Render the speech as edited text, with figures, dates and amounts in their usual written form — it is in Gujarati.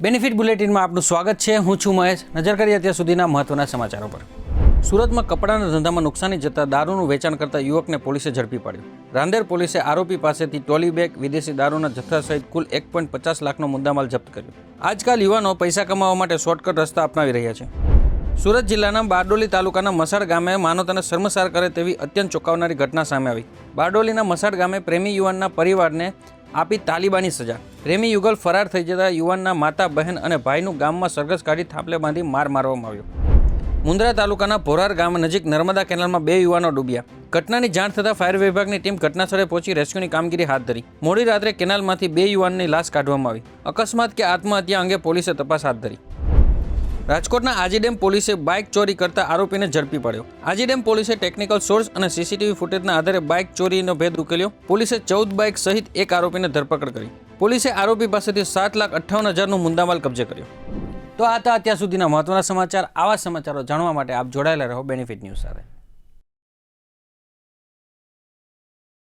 બેનિફિટ બુલેટિનમાં આપનું સ્વાગત છે। હું છું મહેશ। નજર કરીએ અત્યાર સુધીના મહત્વના સમાચારો પર। સુરતમાં કપડાના ધંધામાં નુકસાની જતા દારૂનું વેચાણ કરતા યુવકને પોલીસે ઝડપી પાડ્યો। રાંદેર પોલીસે આરોપી પાસેથી ટ્રોલી બેગ, વિદેશી દારૂના જથ્થા સહિત કુલ 1.50 લાખનો મુદ્દામાલ જપ્ત કર્યો। આજકાલ યુવાનો પૈસા કમાવા માટે શોર્ટકટ રસ્તા અપનાવી રહ્યા છે। સુરત જિલ્લાના બારડોલી તાલુકાના મસાડ ગામે માનવતાને શર્મસાર કરે તેવી અત્યંત ચોંકાવનારી ઘટના સામે આવી। બારડોલીના મસાડ ગામે પ્રેમી યુવાનના પરિવારને આપી તાલિબાની સજા। પ્રેમી યુગલ ફરાર થઈ જતા યુવાનના માતા, બહેન અને ભાઈનું ગામમાં સરઘસ કાઢી થાંભલે બાંધી માર મારવામાં આવ્યો। મુન્દ્રા તાલુકાના ભોરાર ગામ નજીક નર્મદા કેનાલમાં 2 યુવાનો ડૂબ્યા। ઘટનાની જાણ થતાં ફાયર વિભાગની ટીમ ઘટનાસ્થળે પહોંચી રેસ્ક્યુની કામગીરી હાથ ધરી। મોડી રાત્રે કેનાલમાંથી 2 યુવાનની લાશ કાઢવામાં આવી। અકસ્માત કે આત્મહત્યા અંગે પોલીસે તપાસ હાથ ધરી। રાજકોટના આજીડેમ પોલીસે બાઇક ચોરી કરતા આરોપીને ઝડપી પાડ્યો। આજીડેમ પોલીસે ટેકનિકલ સોર્સ અને સીસીટીવી ફૂટેજના આધારે બાઇક ચોરીનો ભેદ ઉકેલ્યો। પોલીસે 14 બાઇક સહિત એક આરોપીને ધરપકડ કરી। પોલીસે આરોપી પાસેથી 7,58,000નો મુદ્દામાલ કબજે કર્યો। તો આ હતા અત્યાર સુધીના મહત્વના સમાચાર। આવા સમાચારો જાણવા માટે આપ જોડાયેલા રહો બેનિફિટ ન્યૂઝ સાથે।